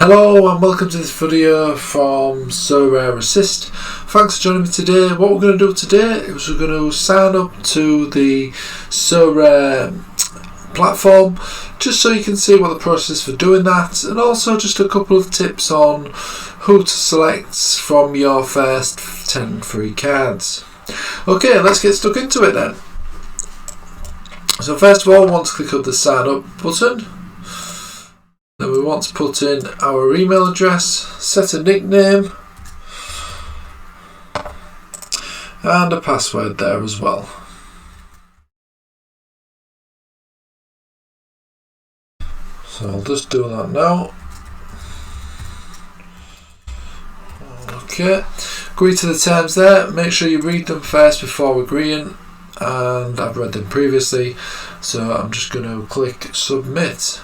Hello and welcome to this video from Sorare Assist. Thanks for joining me today. What we're going to do today is we're going to sign up to the Sorare platform just so you can see what the process is for doing that, and also just a couple of tips on who to select from your first 10 free cards. Okay, let's get stuck into it then. So first of all, we want to click on the sign up button. Then we want to put in our email address, set a nickname and a password there as well. So I'll just do that now. Okay, agree to the terms there. Make sure you read them first before agreeing, and I've read them previously, so I'm just going to click submit.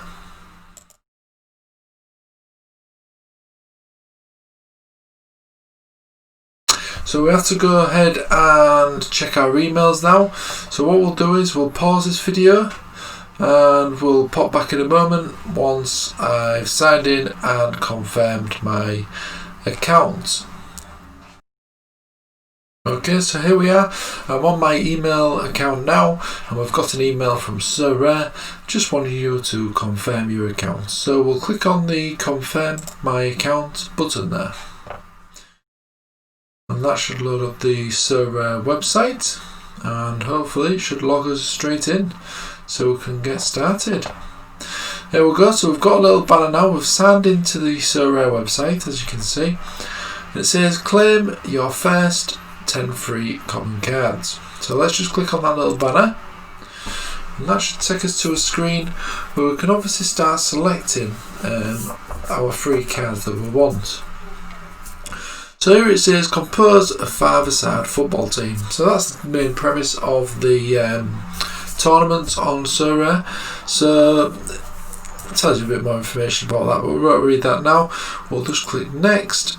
So we have to go ahead and check our emails now. So what we'll do is we'll pause this video and we'll pop back in a moment once I've signed in and confirmed my account. Okay, so here we are. I'm on my email account now and we've got an email from Sorare just wanting you to confirm your account. So we'll click on the confirm my account button there. And that should load up the Sorare website and hopefully should log us straight in so we can get started. There we go, so we've got a little banner now. We've signed into the Sorare website, as you can see. And it says claim your first 10 free common cards. So let's just click on that little banner and that should take us to a screen where we can obviously start selecting our free cards that we want. So here it says compose a 5-a-side football team. So that's the main premise of the tournament on Sorare. So it tells you a bit more information about that, but we won't read that now. We'll just click next.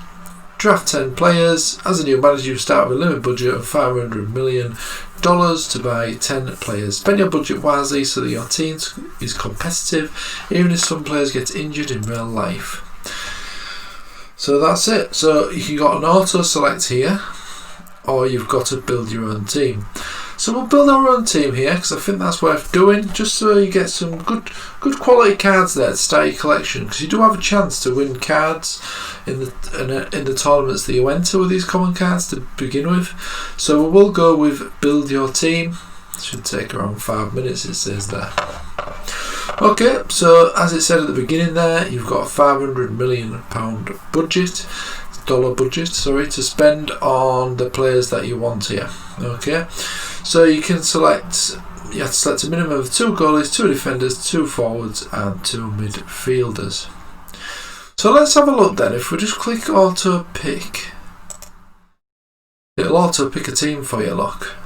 Draft 10 players. As a new manager, you start with a limited budget of $500 million to buy 10 players. Spend your budget wisely so that your team is competitive, even if some players get injured in real life. So that's it. So you got an auto select here, or you've got to build your own team. So we'll build our own team here because I think that's worth doing, just so you get some good quality cards there to start your collection, because you do have a chance to win cards in the tournaments that you enter with these common cards to begin with. So we will go with build your team. It should take around 5 minutes, it says there. Okay, so as it said at the beginning there, you've got a $500 million budget, to spend on the players that you want here. Okay, so you have to select a minimum of 2 goalies, 2 defenders, 2 forwards and 2 midfielders. So let's have a look then. If we just click auto pick, it'll auto pick a team for you, look.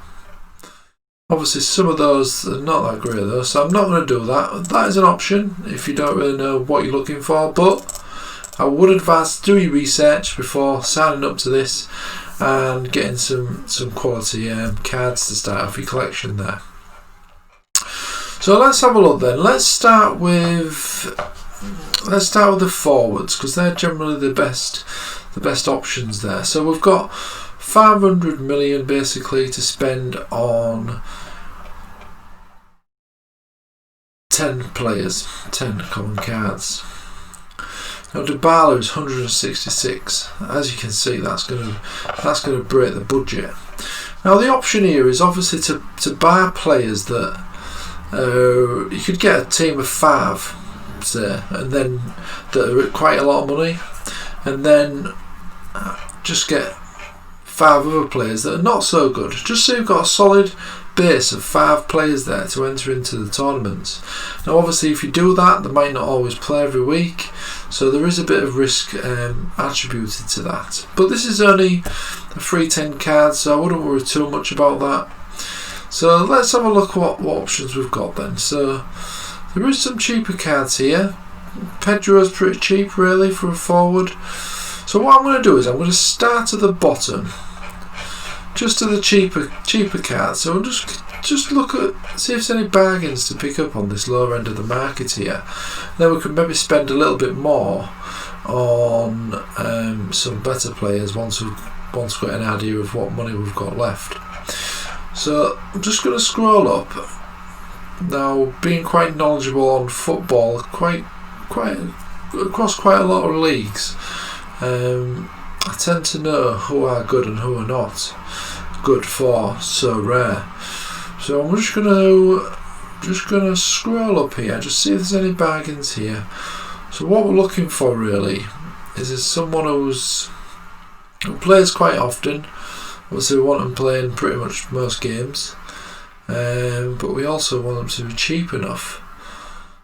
Obviously some of those are not that great though, so I'm not going to do that. That is an option if you don't really know what you're looking for, but I would advise do your research before signing up to this and getting some quality cards to start off your collection there. So let's have a look then. Let's start with the forwards, because they're generally the best options there. So we've got 500 million basically to spend on 10 players, 10 common cards. Now Dybala is 166. As you can see, that's going to break the budget. Now the option here is obviously to buy players that you could get a team of 5, say, and then that are quite a lot of money, and then just get 5 other players that are not so good, just so you've got a solid base of 5 players there to enter into the tournament. Now obviously if you do that, they might not always play every week, so there is a bit of risk attributed to that. But this is only a free 10 cards, so I wouldn't worry too much about that. So let's have a look what options we've got then. So there is some cheaper cards here. Pedro's pretty cheap really for a forward. So what I'm going to do is I'm going to start at the bottom, just to the cheaper cards. So we'll just look at, see if there's any bargains to pick up on this lower end of the market here. Then we can maybe spend a little bit more on some better players once we've got an idea of what money we've got left. So I'm just going to scroll up now. Being quite knowledgeable on football, quite across quite a lot of leagues, I tend to know who are good and who are not good for Sorare. So I'm just gonna scroll up here, just see if there's any bargains here. So what we're looking for really is someone who plays quite often. Obviously we want them playing pretty much most games, but we also want them to be cheap enough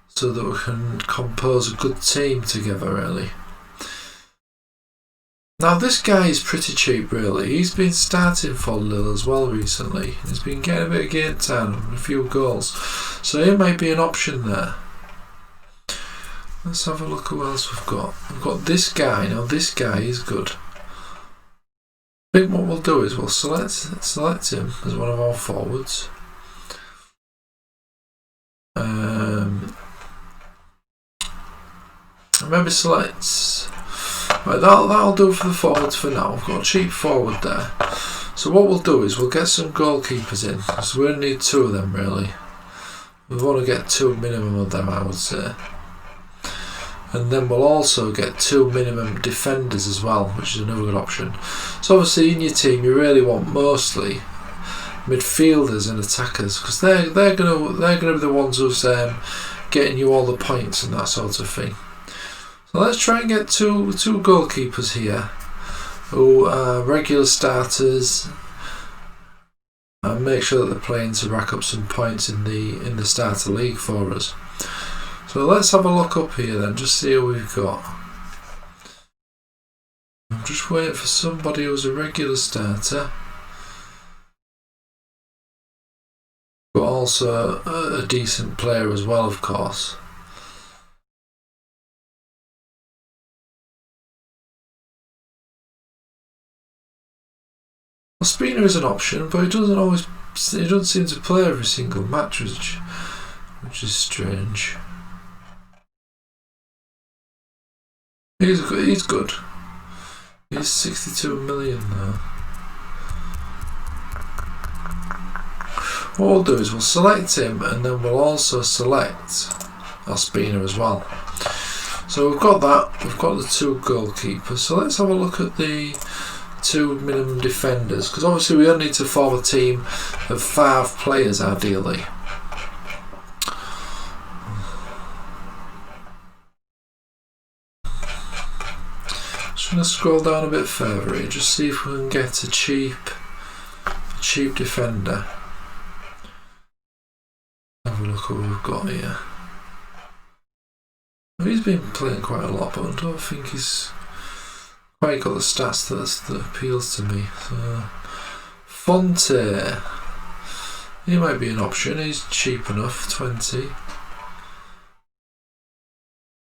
so that we can compose a good team together really. Now this guy is pretty cheap really. He's been starting for Lille as well recently. He's been getting a bit of game time and a few goals, so he might be an option there. Let's have a look who else we've got. We've got this guy. Now this guy is good. I think what we'll do is we'll select him as one of our forwards. Maybe select. Right, that'll do for the forwards for now. We've got a cheap forward there. So what we'll do is we'll get some goalkeepers in. So we only need 2 of them really. We want to get 2 minimum of them, I would say. And then we'll also get 2 minimum defenders as well, which is another good option. So obviously in your team you really want mostly midfielders and attackers, because they're gonna be the ones who's getting you all the points and that sort of thing. So let's try and get two goalkeepers here who are regular starters and make sure that they're playing to rack up some points in the starter league for us. So let's have a look up here then, just see who we've got. I'm just waiting for somebody who's a regular starter, but also a decent player as well, of course. Well, Spina is an option, but he doesn't seem to play every single match, which is strange. He's good. He's 62 million now. What we'll do is we'll select him, and then we'll also select Spina as well. So we've got that. We've got the 2 goalkeepers. So let's have a look at the 2 minimum defenders, because obviously we only need to form a team of 5 players ideally. Just going to scroll down a bit further here, just see if we can get a cheap defender. Have a look what we've got here. He's been playing quite a lot, but I don't think he's quite got the stats that appeals to me. So, Fonte, he might be an option. He's cheap enough, 20.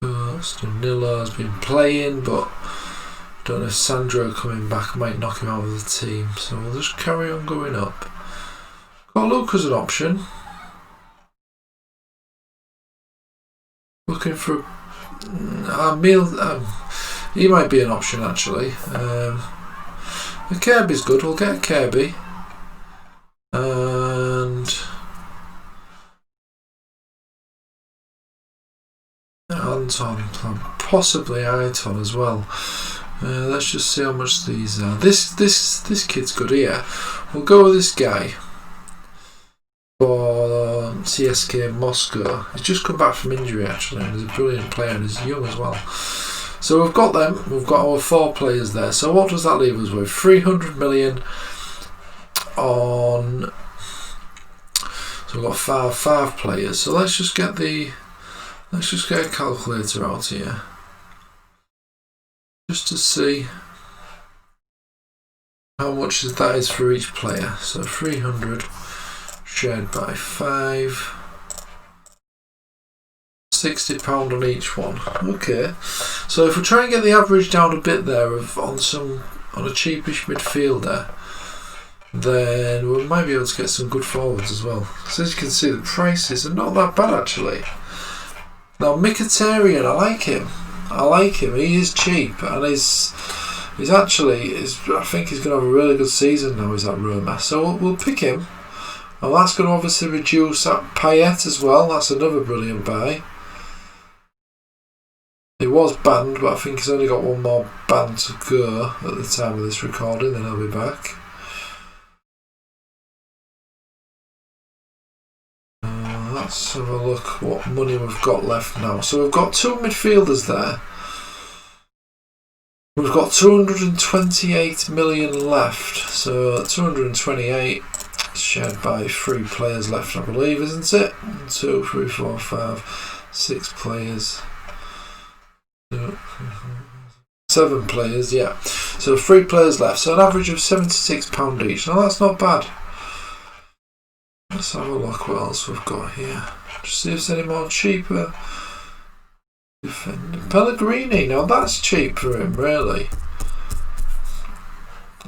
Danilo has been playing, but don't know if Sandro coming back might knock him out of the team. So we'll just carry on going up. Got Luke as an option. Looking for he might be an option actually. Kirby's good. We'll get Kirby, and Anton, possibly Aiton as well. Let's just see how much these are. This kid's good here. We'll go with this guy for CSK Moscow. He's just come back from injury actually, and he's a brilliant player and he's young as well. So we've got them. We've got our 4 players there. So what does that leave us with? 300 million on. So we've got five players. So let's just get a calculator out here, just to see how much that is for each player. So 300 shared by 5, £60 on each one. Okay, so if we try and get the average down a bit there on a cheapish midfielder, then we might be able to get some good forwards as well. So as you can see, the prices are not that bad actually. Now Mkhitaryan, I like him. I like him. He is cheap, and he's actually I think he's going to have a really good season now. He's at Roma, so we'll pick him. And that's going to obviously reduce that Payet as well. That's another brilliant buy. He was banned, but I think he's only got one more ban to go at the time of this recording, then he'll be back. Let's have a look what money we've got left now. So we've got two midfielders there. We've got 228 million left. So 228 shared by 3 players left, I believe, isn't it? 1, 2, 3, 4, 5, 6 players. 7 players, yeah. So 3 players left. So an average of £76 each. Now that's not bad. Let's have a look what else we've got here. Just see if there's any more cheaper. Pellegrini, now that's cheap for him, really.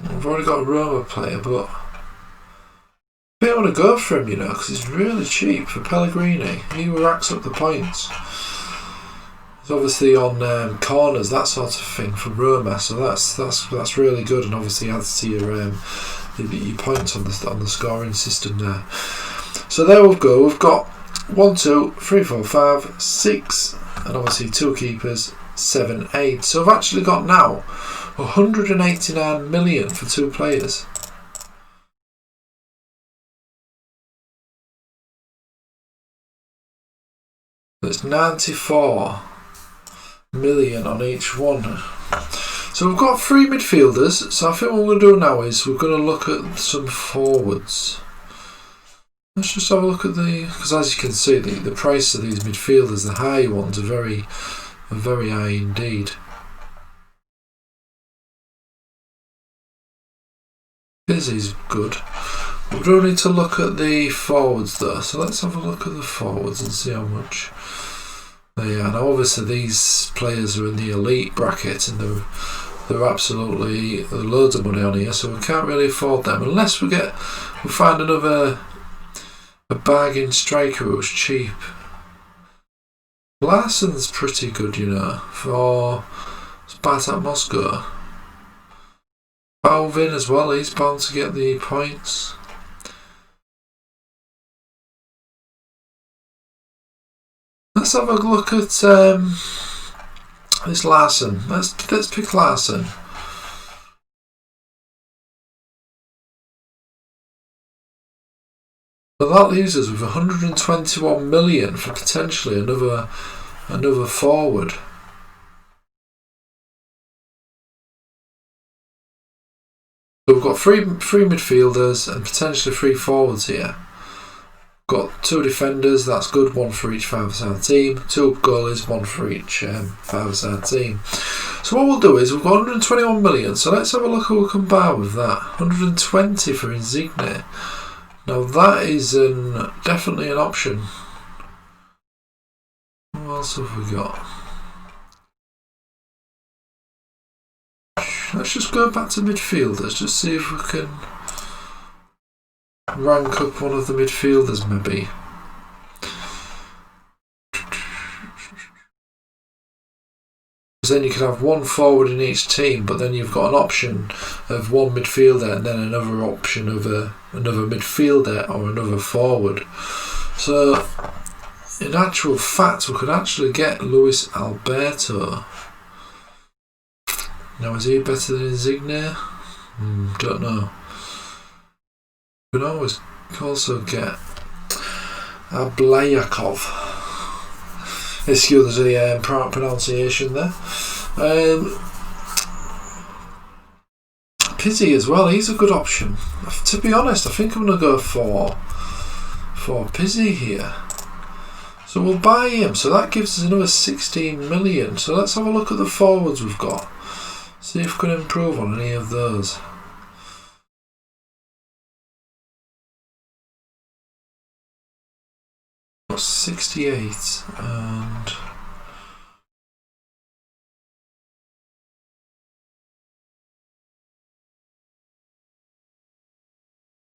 We've already got a Roma player, but I think I want to go for him, you know, because he's really cheap for Pellegrini. He racks up the points. He's obviously on corners, that sort of thing for Roma, so that's really good, and obviously adds to your points on the scoring system there. So there we go. We've got 1, 2, 3, 4, 5, 6, and obviously 2 keepers, 7, 8. So I've actually got now 189 million for 2 players. That's 94 million on each one. So we've got 3 midfielders, so I think what we're going to do now is we're going to look at some forwards. Let's just have a look at because as you can see, the price of these midfielders, the high ones, are very high indeed. Pizzi's good. We do need to look at the forwards though, so let's have a look at the forwards and see how much they are. Now obviously these players are in the elite bracket and they're absolutely loads of money on here, so we can't really afford them unless we find a bargain striker who's cheap. Larsen's pretty good, you know, for Spartak Moscow. Balvin as well, he's bound to get the points. Let's have a look at this Larsen. Let's pick Larsen. So that leaves us with 121 million for potentially another forward. So we've got three midfielders and potentially 3 forwards here. Got 2 defenders, that's good, 1 for each 5-side team. 2 goalies, 1 for each 5-side team. So what we'll do is we've got 121 million, so let's have a look who we can buy with that. 120 for Insigne. Now that is definitely an option. What else have we got? Let's just go back to midfielders, just see if we can rank up one of the midfielders maybe. Because then you can have 1 forward in each team, but then you've got an option of 1 midfielder and then another option of another midfielder or another forward. So in actual fact we could actually get Luis Alberto. Now is he better than Insigne? Don't know. You can always also get Ablayakov. Excuse the pronunciation there. Pizzi as well, he's a good option. To be honest, I think I'm going to go for Pizzi here. So we'll buy him, so that gives us another 16 million. So let's have a look at the forwards we've got. See if we can improve on any of those. Got 68 and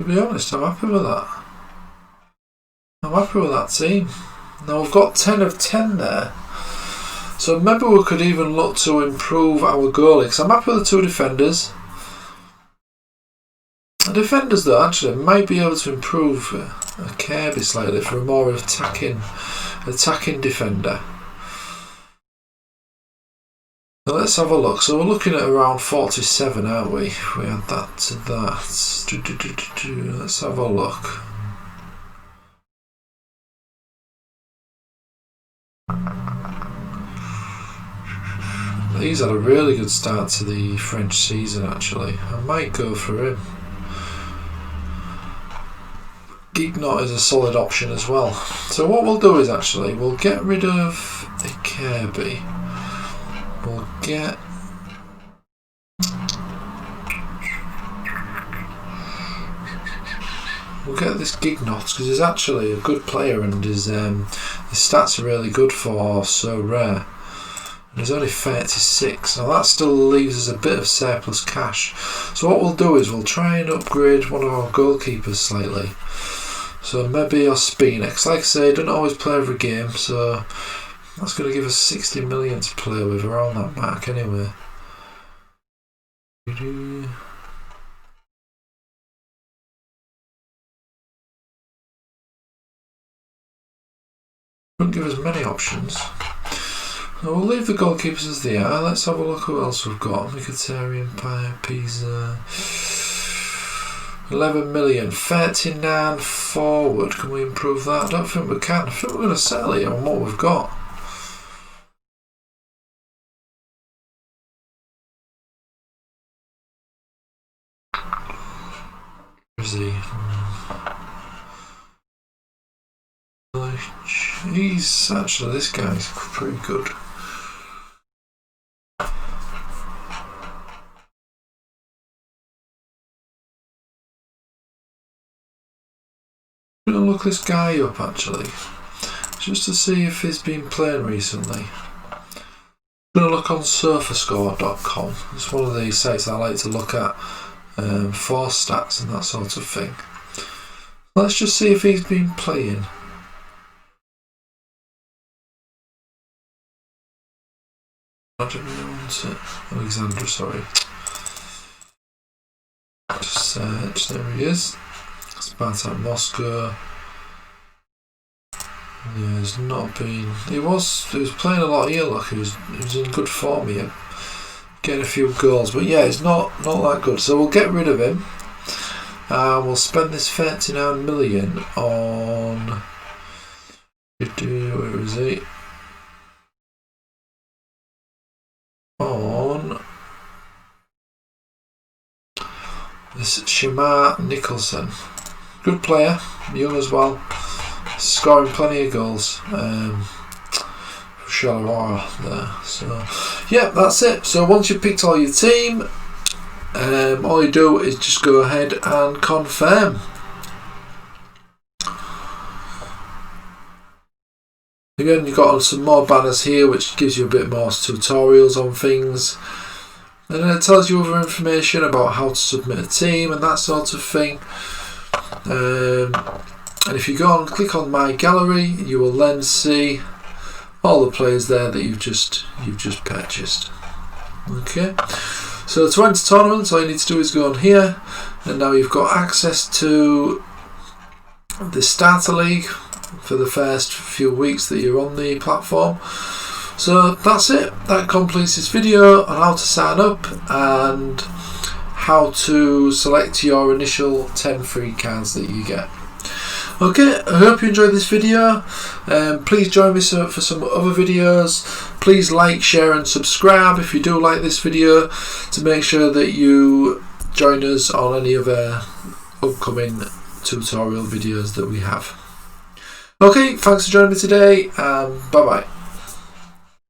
to be honest, I'm happy with that. I'm happy with that team. Now we've got 10 of 10 there. So maybe we could even look to improve our goalie, because I'm happy with the 2 defenders. The defenders though actually might be able to improve Kirby slightly for a more attacking defender. Now let's have a look. So we're looking at around 47, aren't we? If we add that to that. Let's have a look. He's had a really good start to the French season actually. I might go for him. Gignot is a solid option as well. So what we'll do is actually we'll get rid of Kirby. We'll get this Gignot because he's actually a good player and his stats are really good for Sorare. And he's only 36. Now that still leaves us a bit of surplus cash. So what we'll do is we'll try and upgrade one of our goalkeepers slightly. So maybe Ospina, because like I say, I don't always play every game, so that's going to give us 60 million to play with around that mark anyway. Wouldn't give us many options. So we'll leave the goalkeepers as they are. Let's have a look who else we've got. Ethereum, Pisa. 11 million, 39 forward. Can we improve that? I don't think we can. I think we're going to settle it on what we've got. Where is he? He's actually, this guy's pretty good. I'm going to look this guy up actually, just to see if he's been playing recently. I'm going to look on surferscore.com. It's one of these sites I like to look at for stats and that sort of thing. Let's just see if he's been playing. Alexander, sorry. Just search, there he is. Spartak Moscow. Yeah, he's not been. He was playing a lot here. Look, he was in good form here, getting a few goals. But yeah, he's not that good. So we'll get rid of him. We'll spend this 39 million on. Where is he? On this Shimar Nicholson. Good player, young as well, scoring plenty of goals for Sorare there. So yeah, that's it. So once you've picked all your team, all you do is just go ahead and confirm. Again, you've got some more banners here which gives you a bit more tutorials on things. And then it tells you other information about how to submit a team and that sort of thing. And if you go and click on my gallery, you will then see all the players there that you've just purchased. Okay, so to enter tournaments, all you need to do is go on here, and now you've got access to the starter league for the first few weeks that you're on the platform. So that's it. That completes this video on how to sign up and how to select your initial 10 free cards that you get. Okay, I hope you enjoyed this video. Please join me for some other videos. Please like, share and subscribe if you do like this video, to make sure that you join us on any other upcoming tutorial videos that we have. Okay, thanks for joining me today, and bye bye.